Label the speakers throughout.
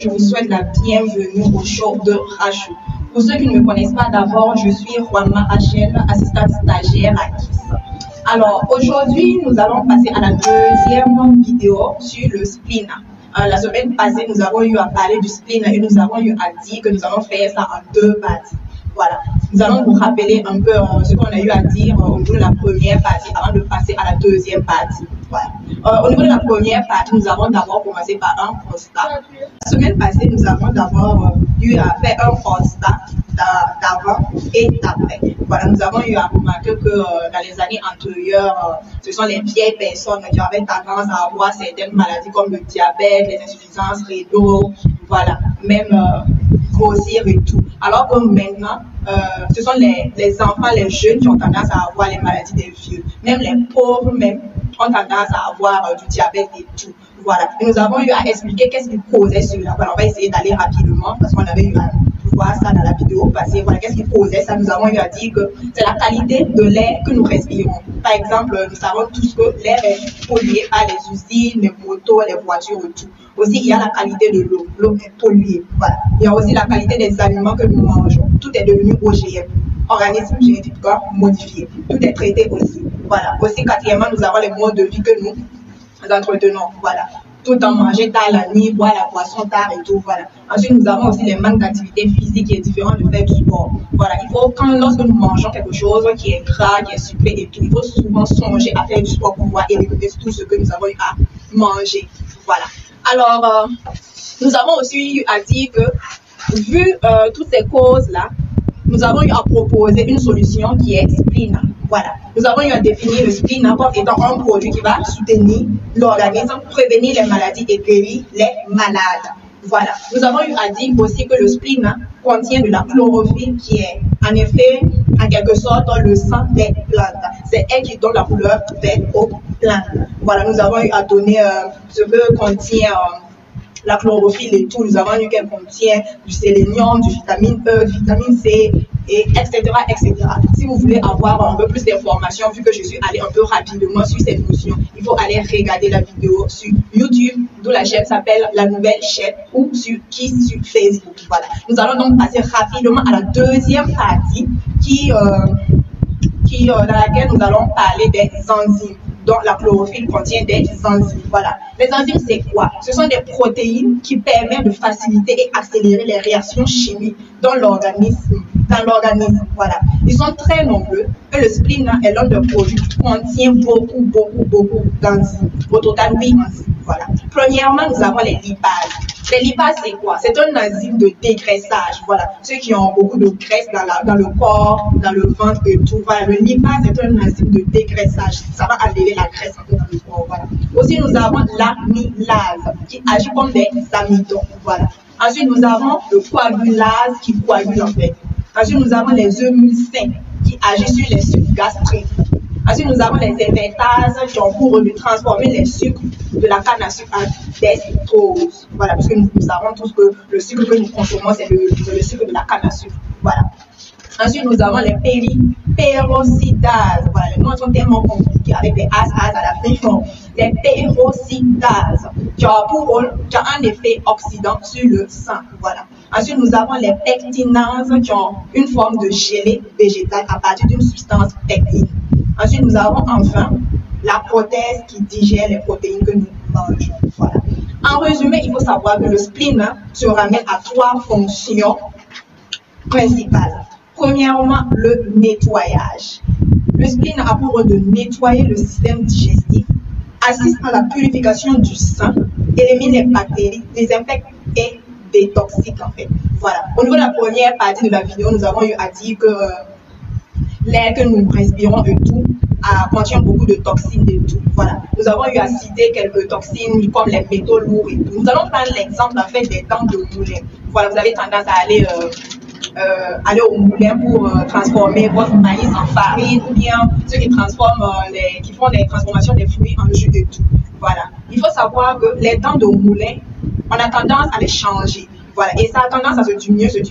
Speaker 1: Je vous souhaite la bienvenue au show de Rachou. Pour ceux qui ne me connaissent pas d'abord, je suis Juanma Rachel, assistante stagiaire à KISS. Alors aujourd'hui, nous allons passer à la deuxième vidéo sur le spleen. La semaine passée, nous avons eu à parler du spleen et nous avons eu à dire que nous allons faire ça en deux parties. Voilà, nous allons vous rappeler un peu ce qu'on a eu à dire au niveau de la première partie avant de passer à la deuxième partie. Voilà. Au niveau de la première partie, nous avons d'abord commencé par un constat. La semaine passée, nous avons d'abord eu à faire un constat d'avant et d'après. Voilà, nous avons eu à remarquer que dans les années antérieures, ce sont les vieilles personnes qui avaient tendance à avoir certaines maladies comme le diabète, les insuffisances rénales, voilà, même grossir et tout. Alors que maintenant, ce sont les enfants, les jeunes qui ont tendance à avoir les maladies des vieux. Même les pauvres même ont tendance à avoir du diabète et tout. Voilà. Et nous avons eu à expliquer qu'est-ce qui causait cela. Voilà, on va essayer d'aller rapidement parce qu'on avait eu à voir ça dans la vidéo passée. Voilà, qu'est-ce qui causait ça? Nous avons eu à dire que c'est la qualité de l'air que nous respirons. Par exemple, nous savons tous que l'air est pollué par les usines, les motos, les voitures et tout. Aussi, il y a la qualité de l'eau. L'eau est polluée. Voilà. Il y a aussi la qualité des aliments que nous mangeons. Tout est devenu OGM, organisme génétiquement modifié. Tout est traité aussi. Voilà. Aussi, quatrièmement, nous avons les modes de vie que nous entretenons. Voilà. Tout en manger tard la nuit, boire la boisson tard et tout. Voilà. Ensuite, nous avons aussi les manques d'activité physique qui est différent de faire du sport. Voilà. Il faut, lorsque nous mangeons quelque chose qui est gras, qui est sucré et tout, il faut souvent songer à faire du sport pour pouvoir éliminer tout ce que nous avons eu à manger. Voilà. Alors, nous avons aussi eu à dire que, vu toutes ces causes-là, nous avons eu à proposer une solution qui est spleen. Voilà. Nous avons eu à définir le spleen comme étant un produit qui va soutenir l'organisme, prévenir les maladies et guérir les malades. Voilà. Nous avons eu à dire aussi que le spleen contient de la chlorophylle qui est en effet, en quelque sorte, le sang des plantes. C'est elle qui donne la couleur verte aux plantes. Voilà. Nous avons eu à donner ce que contient la chlorophylle et tout. Nous avons eu qu'elle contient du sélénium, du vitamine E, du vitamine C, et etc., etc. Si vous voulez avoir un peu plus d'informations, vu que je suis allée un peu rapidement sur cette notion, il faut aller regarder la vidéo sur YouTube, d'où la chaîne s'appelle La Nouvelle Chaîne, ou sur KISS sur Facebook. Voilà. Nous allons donc passer rapidement à la deuxième partie dans laquelle nous allons parler des enzymes. Donc, la chlorophylle contient des enzymes. Voilà. Les enzymes, c'est quoi? Ce sont des protéines qui permettent de faciliter et accélérer les réactions chimiques dans l'organisme. Voilà. Ils sont très nombreux et le spleen est l'un des produits qui contient beaucoup d'enzymes. Au total, 8 enzymes. Voilà. Premièrement, nous avons les lipases. Les lipases, c'est quoi? C'est un enzyme de dégraissage. Voilà. Ceux qui ont beaucoup de graisse dans le corps, dans le ventre et tout. Voilà. Le lipase est un enzyme de dégraissage. Ça va enlever la graisse un peu dans le corps. Voilà. Aussi, nous avons l'amylase qui agit comme des amidons. Voilà. Ensuite, nous avons le coagulase qui coagule en fait. Ensuite, nous avons les émulsins qui agissent sur les sucres gastriques. Ensuite, nous avons les invertases qui ont pour de transformer les sucres de la canne à sucre en dextrose. Voilà, parce que nous savons tous que le sucre que nous consommons, c'est le sucre de la canne à sucre. Voilà. Ensuite, nous avons les peroxidases. Voilà, les noms sont tellement compliqués avec les as à la fin. Les peroxidases qui ont un effet oxydant sur le sang. Voilà. Ensuite, nous avons les pectinases qui ont une forme de gelée végétale à partir d'une substance pectine. Ensuite, nous avons enfin la prothèse qui digère les protéines que nous mangeons. Voilà. En résumé, il faut savoir que le spleen se ramène à 3 fonctions principales. Premièrement, le nettoyage. Le spleen a pour rôle de nettoyer le système digestif, assiste à la purification du sang, élimine les bactéries, désinfecte et détoxique en fait. Voilà. Au niveau de la première partie de la vidéo, nous avons eu à dire que l'air que nous respirons et tout contient beaucoup de toxines et tout. Voilà. Nous avons eu à citer quelques toxines comme les métaux lourds et tout. Nous allons prendre l'exemple en fait des dents de moulin. Voilà, vous avez tendance à aller au moulin pour transformer votre maïs en farine ou bien ceux qui transforment qui font des transformations des fruits en jus et tout. Voilà. Il faut savoir que les dents de moulin, on a tendance à les changer. Voilà. Et ça a tendance à se diminuer et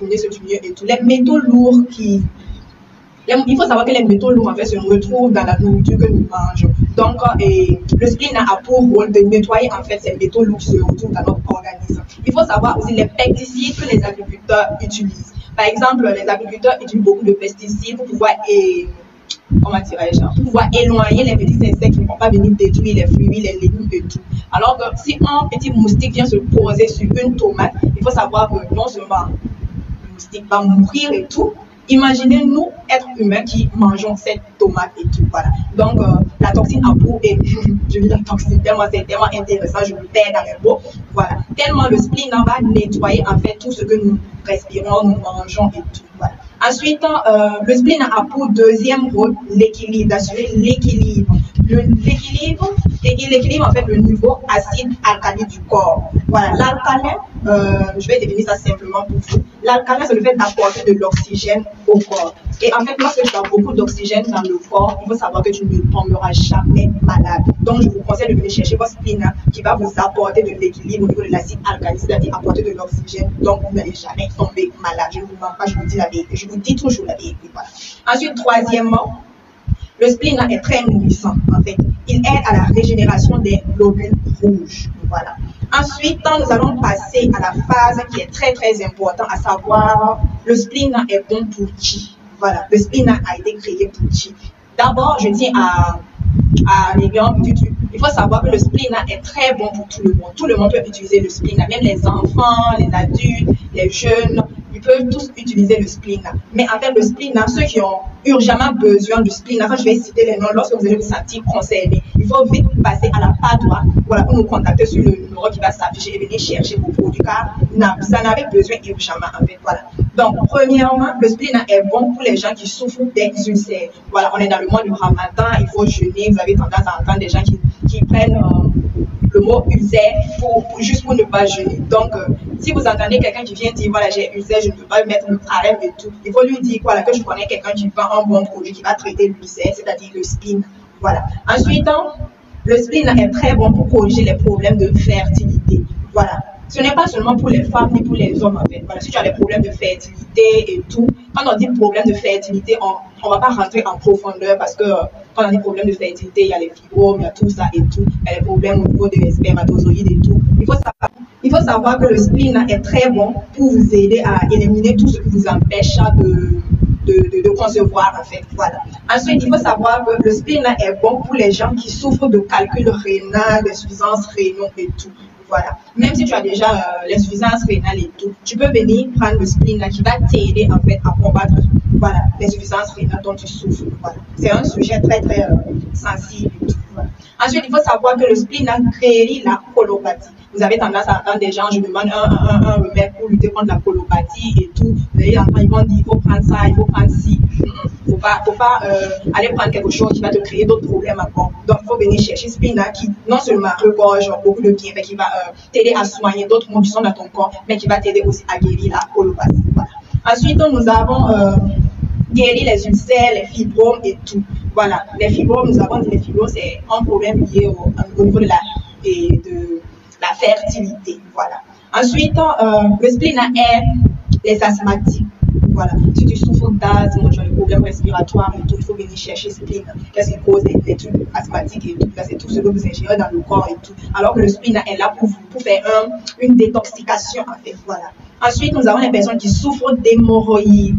Speaker 1: tout. Les métaux lourds il faut savoir que les métaux lourds en fait se retrouvent dans la nourriture que nous mangeons. Donc, le spleen a pour rôle de nettoyer en fait ces métaux lourds qui se retrouvent dans notre organisme. Il faut savoir aussi les pesticides que les agriculteurs utilisent. Par exemple, les agriculteurs utilisent beaucoup de pesticides pour pouvoir éloigner les petits insectes qui ne vont pas venir détruire les fruits, les légumes et tout. Alors que si un petit moustique vient se poser sur une tomate, il faut savoir que non seulement le moustique va mourir et tout, imaginez nous, êtres humains, qui mangeons cette tomate et tout. Voilà. Donc, la toxine en peau, et je dis la toxine, c'est tellement intéressant, je me perds dans les mots. Voilà. Tellement le spleen va nettoyer en fait tout ce que nous respirons, nous mangeons et tout. Voilà. Ensuite, le spleen a pour deuxième rôle l'équilibre, d'assurer l'équilibre. L'équilibre, en fait, le niveau acide-alcali du corps. Voilà, l'alcalin, je vais définir ça simplement pour vous. L'alcalin, c'est le fait d'apporter de l'oxygène au corps. Et en fait, lorsque tu as beaucoup d'oxygène dans le corps, il faut savoir que tu ne tomberas jamais malade. Donc, je vous conseille de venir chercher votre spleen qui va vous apporter de l'équilibre au niveau de l'acide alcali, c'est-à-dire apporter de l'oxygène. Donc, vous n'allez jamais tomber malade. Je ne vous mens pas, je vous dis la vérité. Je vous dis toujours la vérité. Voilà. Ensuite, troisièmement, le spleen est très nourrissant, en fait. Il aide à la régénération des globules rouges. Voilà. Ensuite, nous allons passer à la phase qui est très, très importante, à savoir, le spleen est bon pour qui? Voilà. Le spleen a été créé pour qui? D'abord, je tiens à les grands petits trucs. Il faut savoir que le spleen est très bon pour tout le monde. Tout le monde peut utiliser le spleen, même les enfants, les adultes, les jeunes. Ils peuvent tous utiliser le spleen. Mais en fait, le spleen, ceux qui ont urgemment besoin du spleen, quand je vais citer les noms, lorsque vous allez vous sentir concerné, il faut vite passer à la part droite, voilà, pour nous contacter sur le numéro qui va s'afficher et venir chercher vos produits, car vous en avez besoin urgemment, en fait, voilà. Donc, premièrement, le spleen est bon pour les gens qui souffrent des ulcères. Voilà, on est dans le mois du Ramadan, il faut jeûner, vous avez tendance à entendre des gens qui prennent le mot ulcère juste pour ne pas jeûner. Donc, si vous entendez quelqu'un qui vient dire, voilà, j'ai ulcère, je ne peux pas mettre le carême et tout, il faut lui dire, voilà, que je connais quelqu'un qui vend un bon produit qui va traiter l'ulcère, c'est-à-dire le spleen. Voilà. Ensuite, le spleen est très bon pour corriger les problèmes de fertilité. Voilà. Ce n'est pas seulement pour les femmes ni pour les hommes, en fait. Voilà. Si tu as des problèmes de fertilité et tout, quand on dit problème de fertilité, on ne va pas rentrer en profondeur parce que quand on dit problème de fertilité, il y a les fibromes, il y a tout ça et tout. Il y a les problèmes au niveau des spermatozoïdes et tout. Il faut savoir que le spleen est très bon pour vous aider à éliminer tout ce qui vous empêche de concevoir, en fait. Voilà. Ensuite, il faut savoir que le spleen est bon pour les gens qui souffrent de calcul rénal, d'insuffisance rénale et tout. Voilà. Même si tu as déjà l'insuffisance rénale et tout, tu peux venir prendre le spleen qui va t'aider en fait à combattre l'insuffisance rénale dont tu souffres. Voilà. C'est un sujet très très sensible. Et tout. Voilà. Ensuite, il faut savoir que le spleen guérit la colopathie. Vous avez tendance à entendre des gens, je demande un remède pour lutter contre la colopathie et tout. Vous allez entendre, ils vont dire, il faut prendre ça, il faut prendre ci. Il ne faut pas aller prendre quelque chose qui va te créer d'autres problèmes encore. Donc, il faut venir chercher spleen qui non seulement regorge beaucoup de bienfaits, qui va t'aider à soigner d'autres maux qui sont dans ton corps, mais qui va t'aider aussi à guérir la colopathie. Voilà. Ensuite, nous avons guéri les ulcères, les fibromes et tout. Voilà. Les fibromes, nous avons dit les fibromes, c'est un problème lié au niveau de la fertilité. Voilà. Ensuite, le spleen est les asthmatiques. Voilà. Si tu souffres d'asthme, tu as des problèmes respiratoires et tout, il faut venir chercher spleen. Qu'est-ce qui cause les trucs asthmatiques et tout. C'est tout ce que vous ingérez dans le corps et tout. Alors que le spleen est là pour faire une détoxication, en fait. Voilà. Ensuite, nous avons les personnes qui souffrent d'hémorroïdes.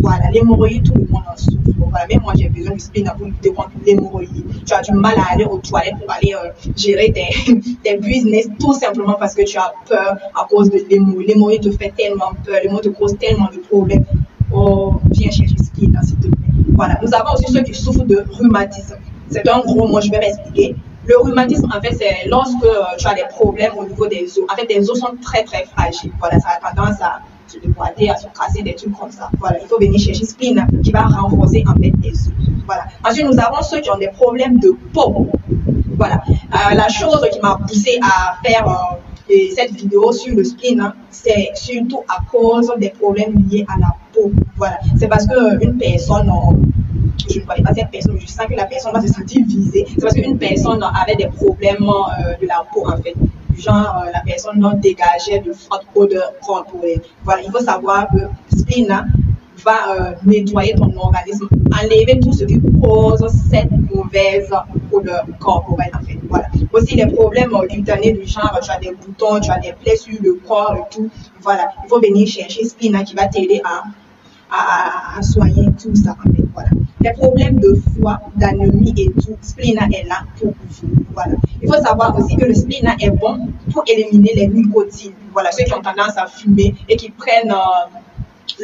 Speaker 1: Voilà, l'hémorroïde, tout le monde en souffre. Voilà, même moi, j'ai besoin du spleen pour lutter contre l'hémorroïde. Tu as du mal à aller aux toilettes pour aller gérer tes business, tout simplement parce que tu as peur à cause de l'hémorroïde. L'hémorroïde te fait tellement peur, l'hémorroïde te cause tellement de problèmes. Oh, viens chercher le spleen, s'il te plaît. Voilà, nous avons aussi ceux qui souffrent de rhumatisme. C'est un gros mot, je vais m'expliquer. Le rhumatisme, en fait, c'est lorsque tu as des problèmes au niveau des os. En fait, tes os sont très, très fragiles. Voilà, ça a tendance à se déboîter, à se casser, des trucs comme ça. Voilà, il faut venir chercher spleen qui va renforcer, en fait, tes os. Voilà. Ensuite, nous avons ceux qui ont des problèmes de peau. Voilà. La chose qui m'a poussé à faire cette vidéo sur le spleen, c'est surtout à cause des problèmes liés à la peau. Voilà. C'est parce qu'une personne... je ne connais pas cette personne, mais je sens que la personne va se sentir visée. C'est parce qu'une personne avait des problèmes de la peau, en fait. Du genre, la personne dégageait de fortes odeurs corporelles. Voilà, il faut savoir que spleen va nettoyer ton organisme, enlever tout ce qui cause cette mauvaise odeur corporelle en fait. Voilà. Aussi les problèmes cutanés du genre, tu as des boutons, tu as des plaies sur le corps et tout. Voilà. Il faut venir chercher Splina qui va t'aider à soigner tout ça en fait. Voilà. Les problèmes de foie, d'anémie et tout, Splina est là pour vous. Voilà. Il faut savoir aussi que le Splina est bon pour éliminer les nicotines. Voilà, ceux qui ont tendance à fumer et qui prennent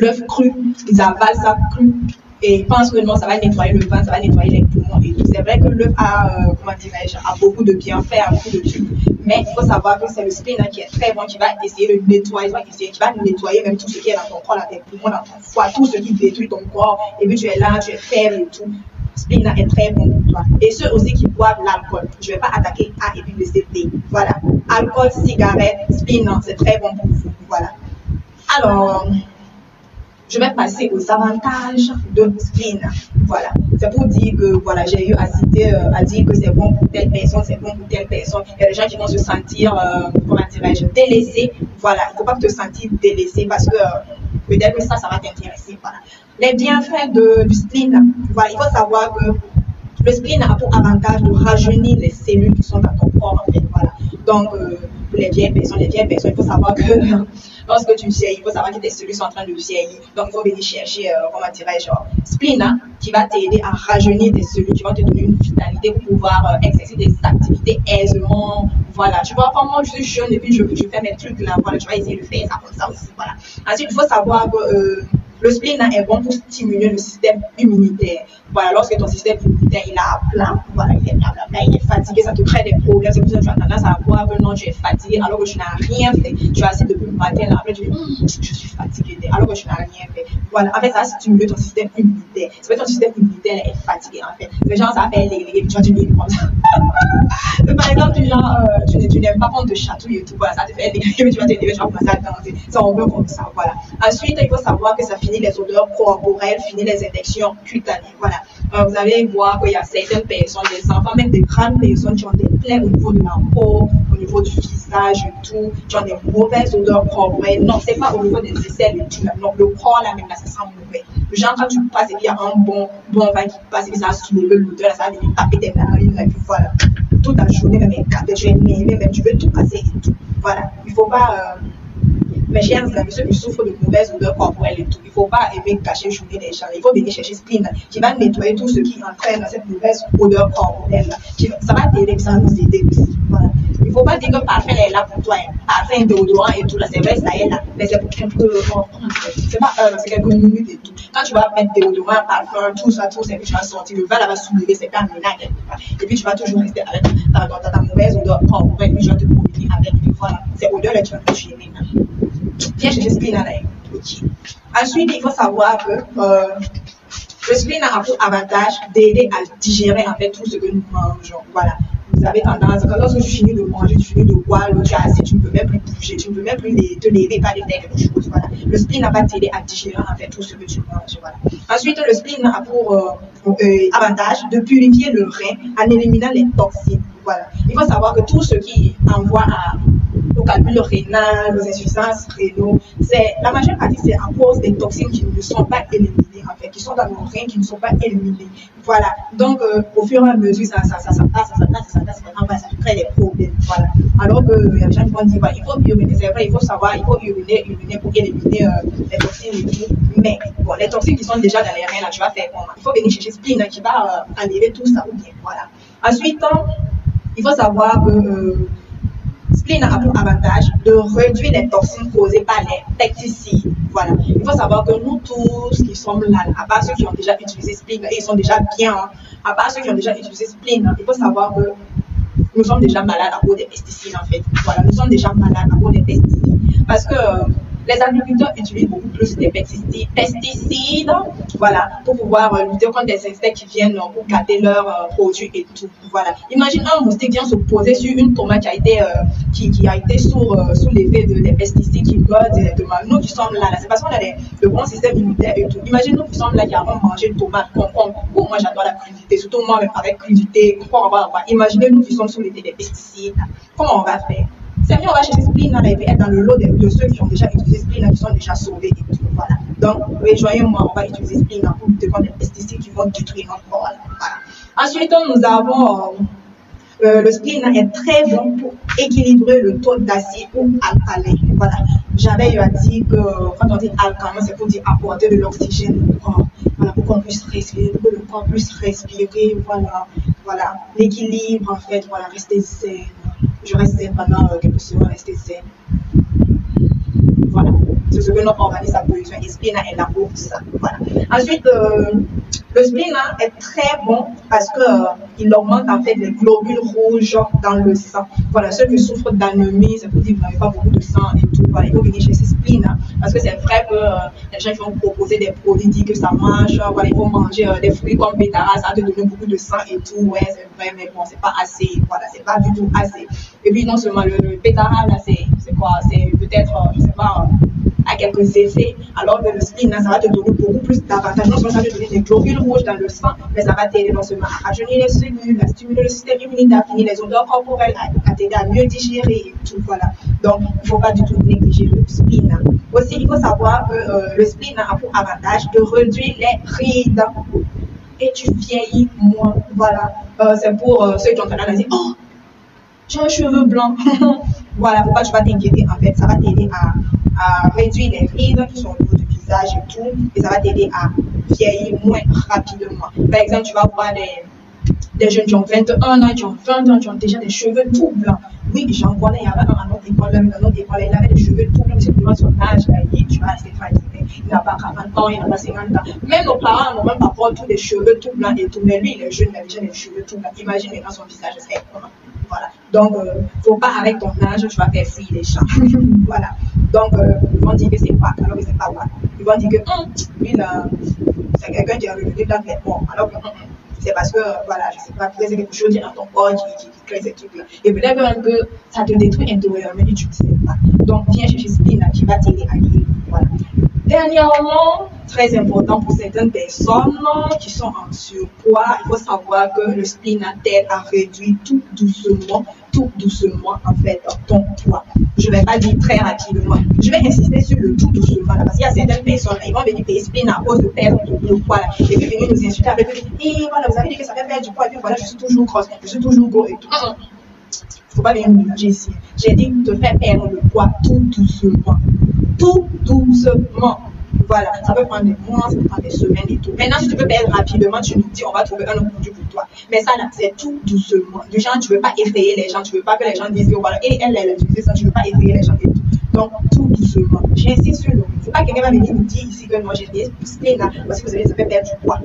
Speaker 1: l'œuf cru, ils avalent ça cru et ils pensent que non, ça va nettoyer le ventre, ça va nettoyer les poumons et tout. C'est vrai que l'œuf a, a beaucoup de bienfaits, a beaucoup de trucs, mais il faut savoir que c'est le Splina qui est très bon, qui va essayer de nettoyer, qui va nettoyer même tout ce qui est dans ton corps, dans tes poumons, dans ton foie, tout ce qui détruit ton corps, et puis tu es là, tu es faible et tout. Splina est très bon pour toi. Et ceux aussi qui boivent l'alcool, je ne vais pas attaquer A et puis B, C, D. Voilà. Alcool, cigarette, Splina, c'est très bon pour vous. Voilà. Alors, je vais passer aux avantages de Splina. Voilà. C'est pour dire que, voilà, j'ai eu à citer, à dire que c'est bon pour telle personne, c'est bon pour telle personne. Il y a des gens qui vont se sentir, comment dirais-je, délaissés. Voilà. Il ne faut pas te sentir délaissé parce que peut-être que ça va t'intéresser. Voilà. Les bienfaits du spleen. Voilà, il faut savoir que le spleen a pour avantage de rajeunir les cellules qui sont dans ton corps, en fait. Voilà. Donc, pour les vieilles personnes, il faut savoir que lorsque tu vieillis, il faut savoir que tes cellules sont en train de vieillir. Donc, il faut venir chercher, comment dirais-je, spleen qui va t'aider à rajeunir tes cellules, qui va te donner une vitalité pour pouvoir exercer des activités aisément. Voilà. Tu vois, comme moi, je suis jeune et puis je fais mes trucs là. Voilà, tu vas essayer de faire ça comme ça aussi. Voilà. Ensuite, il faut savoir que le spleen est bon pour stimuler le système immunitaire. Voilà, lorsque ton système immunitaire il est à plat, voilà, il est fatigué, ça te crée des problèmes. C'est pour ça que tu as tendance à voir que non, tu es fatigué alors que tu n'as rien fait. Tu as assis depuis le matin, là, après tu dis, je suis fatigué, alors que tu n'as rien fait. Voilà, en fait, ça va stimuler ton système immunitaire. C'est que ton système immunitaire est fatigué, en fait. Les gens, ça va faire les tu vas te dire comme ça. Par exemple, du genre, tu n'aimes pas qu'on te chatouille et tout, voilà, ça te fait les tu vas te lever, tu vas commencer à danser. Ça, on veut comme ça, voilà. Ensuite, il faut savoir que ça finit les odeurs corporelles, finit les infections cutanées, voilà. Vous allez voir qu'il y a certaines personnes, des enfants, même des grandes personnes qui ont des plaies au niveau de la peau, au niveau du visage et tout, qui ont des mauvaises odeurs corporelles. Non, c'est pas au niveau des aisselles et tout, non, le corps là même là, ça sent mauvais. Genre quand tu passes et puis il y a un bon vin qui passe et puis ça a soulevé l'odeur, ça va venir taper tes narines là, et puis voilà. Toute la journée, même quand tu es énervé, même tu veux tout casser et tout. Voilà, il faut pas... mes chers amis, ceux qui souffrent de mauvaises odeurs corporelles et tout, il ne faut pas aimer cacher journée des gens. Il faut venir chercher Spleen qui va nettoyer tout ce qui entraîne cette mauvaise odeur corporelle. Ça va t'aider, ça va nous aider aussi. Voilà. Il ne faut pas dire que parfum est là pour toi. Parfum, déodorant et tout, là, c'est vrai, ça est là. Mais c'est pour c'est pas c'est quelques minutes et tout. Quand tu vas mettre déodorant, parfum, tout ça, et puis tu vas sortir, le vin là va soulever, c'est pas un ménage. Et puis tu vas toujours rester avec ta mauvaise odeur corporelle, et puis je vais te promener avec. Et puis voilà, c'est odeur là, tu vas te chier maintenant. Viens chercher Spleen à Ensuite, il faut savoir que le Spleen a pour avantage d'aider à digérer en fait tout ce que nous mangeons. Voilà. Vous avez tendance, lorsque tu finis de manger, tu finis de boire, tu as assez, tu ne peux même plus bouger, tu ne peux même plus te lever, pas de faire quelque chose. Voilà. Le spleen va t'aider à digérer en fait tout ce que tu manges. Voilà. Ensuite, le spleen a pour avantage de purifier le rein en éliminant les toxines. Voilà. Il faut savoir que tout ce qui envoie au calcul rénal, aux insuffisances rénaux, la majeure partie c'est à cause des toxines qui ne sont pas éliminées en fait, qui sont dans nos reins, qui ne sont pas éliminées. Voilà. Donc au fur et à mesure, ça passe, ça crée des problèmes. Voilà. Alors que y a des gens qui vont dire, bah, il faut uriner, c'est vrai, il faut savoir, il faut uriner pour éliminer les toxines et tout. Mais bon, les toxines qui sont déjà dans les reins, là, tu vas faire comment? Il faut venir chercher Spleen qui va enlever tout ça ou bien. Voilà. Ensuite, il faut savoir que Spleen a pour avantage de réduire les toxines causées par les pesticides. Voilà. Il faut savoir que nous tous qui sommes là, à part ceux qui ont déjà utilisé Spleen, et ils sont déjà bien, hein, à part ceux qui ont déjà utilisé Spleen, il faut savoir que nous sommes déjà malades à cause des pesticides en fait. Voilà, nous sommes déjà malades à cause des pesticides. Parce que les agriculteurs utilisent beaucoup plus des pesticides, voilà, pour pouvoir lutter contre des insectes qui viennent pour garder leurs produits et tout. Voilà. Imagine un moustique vient se poser sur une tomate qui a été sous l'effet des pesticides qui meurt directement. Nous qui sommes là, c'est parce qu'on a le bon système immunitaire et tout. Imagine nous qui sommes là qui avons mangé de tomates, concombre. Bon, moi j'adore la crudité, surtout moi même avec crudité. Imaginez nous qui sommes sous l'effet des pesticides. Comment on va faire? C'est mieux, on va chercher Spleen et puis être dans le lot de ceux qui ont déjà utilisé Spleen qui sont déjà sauvés et tout. Voilà. Donc, rejoignez-moi, on va utiliser spleen pour lutter contre les pesticides qui vont détruire notre corps. Voilà. Ensuite, nous avons le spleen est très bon pour équilibrer le taux d'acide ou alcalin. Voilà. J'avais dit que quand on dit alcalin, c'est pour dire apporter de l'oxygène au corps. Voilà, pour qu'on puisse respirer, pour que le corps puisse respirer. Voilà. Voilà. L'équilibre, en fait, voilà, rester zen. Je reste zen pendant quelques secondes, rester zen. Voilà. C'est ce que notre organisme a besoin. Et le spleen est là pour ça. Voilà. Ensuite, le spleen est très bon parce qu'il augmente en fait les globules rouges dans le sang. Voilà, ceux qui souffrent d'anémie, c'est pour dire que vous n'avez pas beaucoup de sang et tout. Voilà, il faut venir chez ce spleen parce que c'est vrai que les gens qui vont proposer des produits disent que ça marche. Voilà, il faut manger des fruits comme betterave, ça va te donner beaucoup de sang et tout. Ouais, c'est vrai, mais bon, c'est pas assez. Voilà, c'est pas du tout assez. Et puis non seulement le betterave, là, c'est quoi? C'est peut-être, je sais pas, à quelques effets, alors que le spleen, ça va te donner beaucoup plus d'avantages. Non seulement ça va te donner des globules rouges dans le sang, mais ça va t'aider non seulement à rajeunir les cellules, à stimuler le système immunitaire, à finir les odeurs corporelles, à t'aider à mieux digérer et tout, voilà. Donc, il ne faut pas du tout négliger le spleen. Aussi, il faut savoir que le spleen a pour avantage de réduire les rides et tu vieillis moins, voilà. C'est pour ceux qui ont tendance à dire, oh, j'ai un cheveu blanc. Voilà, pourquoi tu vas t'inquiéter en fait, ça va t'aider à réduire les rides qui sont au niveau du visage et tout, et ça va t'aider à vieillir moins rapidement. Par exemple, tu vas voir des jeunes qui ont 21 ans, qui ont 20 ans, qui ont déjà des cheveux tout blancs. Oui, j'en connais, il y avait un à notre école, dans notre école, il avait des cheveux tout blancs, c'est pour son âge, tu vas rester fatigué. Il n'a pas 40 ans, il n'a pas 50 ans. Même nos parents n'ont même pas tous des cheveux tout blancs et tout, mais lui, il est jeune, il a déjà des cheveux tout blancs. Imagine maintenant son visage, c'est comment. Voilà. Donc, faut pas avec ton âge, tu vas faire fuir les gens. Voilà. Donc, ils vont dire que c'est pas, alors que c'est pas wack. Ils vont dire que lui, c'est quelqu'un qui a revenu de la vêtement, alors que c'est parce que, voilà, je sais pas, peut-être c'est quelque chose qui est dans ton corps qui crée ces trucs-là. Et peut-être même que ça te détruit intérieurement et tu ne sais pas. Donc, viens chercher spleen qui va t'aider à guérir. Voilà. Dernièrement, très important pour certaines personnes qui sont en surpoids, il faut savoir que le spleen t'aide à réduire tout doucement en fait ton poids. Je ne vais pas dire très rapidement. Je vais insister sur le tout doucement là, parce qu'il y a certaines personnes, ils vont venir payer spleen à cause de perdre le poids là, et puis venir nous insulter avec et voilà, vous avez dit que ça fait perdre du poids, et puis voilà, je suis toujours grosse, je suis toujours gros et tout. Il ne faut pas venir nous mélanger ici. J'ai dit de faire perdre le poids tout doucement. Tout doucement. Voilà, ça peut prendre des mois, ça peut prendre des semaines et tout. Maintenant, si tu veux perdre rapidement, tu nous dis, on va trouver un autre produit pour toi. Mais ça, là, c'est tout doucement. Du genre, tu ne veux pas effrayer les gens, tu ne veux pas que les gens disent, oh, voilà, et elle utilise ça, tu ne veux pas effrayer les gens et tout. Donc, tout doucement. J'insiste sur le. C'est pas quelqu'un va venir nous dire ici que moi, j'ai dit, spleen là, parce que vous savez, ça fait perdre du poids.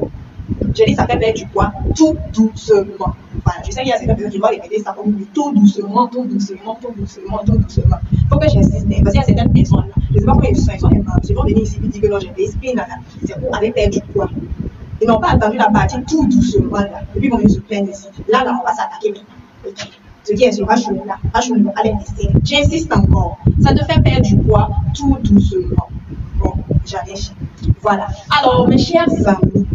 Speaker 1: Je dis, ça fait perdre du poids, tout doucement. Voilà, je sais qu'il y a certaines personnes qui vont répéter ça comme tout doucement, tout doucement, tout doucement, tout doucement. Il faut que j'insiste, parce qu'il y a certaines personnes là, je ne sais pas comment ils sont aimables. Ils vont venir ici et dire que non, j'ai des spleen là, c'est pour aller perdre du poids. Ils n'ont pas attendu la partie tout doucement là, et puis ils vont venir se plaindre ici. Là, on va s'attaquer maintenant. Okay. Ce qui est sur Rachel là, Rachel ne va pas les laisser. J'insiste encore, ça te fait perdre du poids tout doucement. Bon, j'allais. Voilà. Alors, mes chers amis,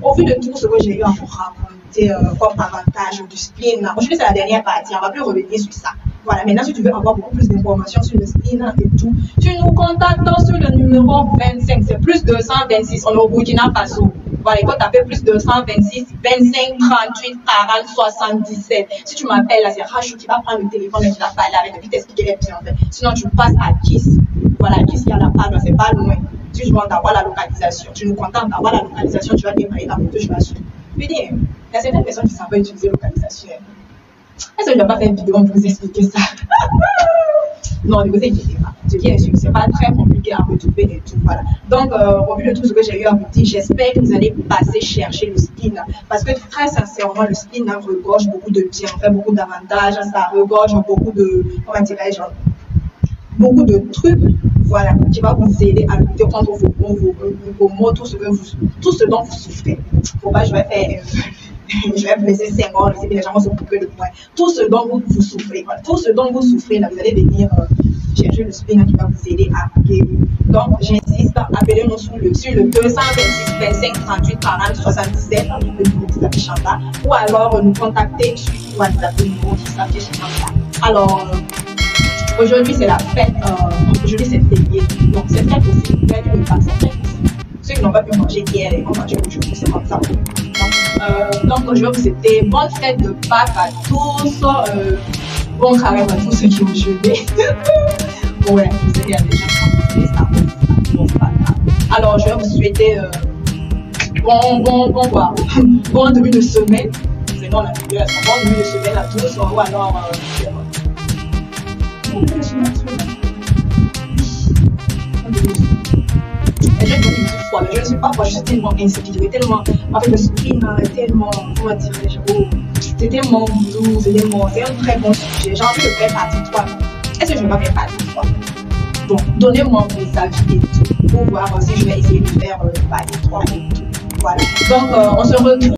Speaker 1: au vu de tout ce que j'ai eu à vous raconter comme avantage du spleen, aujourd'hui c'est la dernière partie, on ne va plus revenir sur ça. Voilà, maintenant si tu veux avoir beaucoup plus d'informations sur le spleen et tout, tu nous contactes sur le numéro 25, c'est plus 226, on est au Burkina Faso. Voilà, il faut taper plus 226, 25, 38, 40, 77. Si tu m'appelles là, c'est Rachou qui va prendre le téléphone et qui va parler avec toi, qui t'expliquer les petits en fait. Sinon tu passes à Kiss. Voilà, Kiss il y a la page, c'est pas loin. Si tu veux avoir la localisation, tu nous contactes d'avoir la localisation, tu vas démarrer ta moto, je m'assure. Je veux dire, il y a certaines personnes qui ne savent pas utiliser localisation. Est-ce que je ne vais pas faire une vidéo pour vous expliquer ça? Non, ne vous inquiétez pas. Ce qui est sûr, ce n'est pas très compliqué à retrouver et tout. Voilà. Donc, au vu de tout ce que j'ai eu à vous dire, j'espère que vous allez passer chercher le spleen. Parce que très sincèrement, le spleen regorge beaucoup de bienfaits, beaucoup d'avantages. Ça regorge beaucoup de, comment dirais-je, beaucoup de trucs, voilà, qui va vous aider à lutter contre vos maux, tout ce dont vous souffrez. Faut pas, je vais faire, je vais vous laisser 5 ans, et les gens vont se couper le point. Tout ce dont vous souffrez, voilà, tout ce dont vous souffrez, là, vous allez venir chercher le spleen qui va vous aider à guérir. Donc, j'insiste, appelez-nous sur le 226 25 38 40 77, le numéro qui s'affiche en bas, ou alors nous contacter sur WhatsApp, le numéro qui s'affiche en bas. Alors, aujourd'hui c'est la fête, aujourd'hui c'est férié, donc c'est très possible, vous avez le temps, c'est très possible. pas pu manger hier et on mange aujourd'hui, c'est comme ça. Donc, je vais vous souhaiter bonne fête de Pâques à tous. Bon carême à tous ceux qui ont jeûné. Bon, ouais, je sais qu'il y a des gens qui ont jeûné, ça. Bon, pas grave. Alors, je vais vous souhaiter bon début de semaine. C'est bon, bon début de semaine à tous. Ou alors, bon début de semaine. Je ne sais pas pourquoi je suis tellement inspirée, tellement, en fait, le screen est tellement, comment dirais-je, c'est tellement doux, c'est un très bon sujet. J'ai envie de faire partie 3. Est-ce que je vais pas faire partie 3? Bon, donnez-moi vos avis et tout, pour voir si je vais essayer de faire partie 3 et tout. Voilà. Donc, on se retrouve.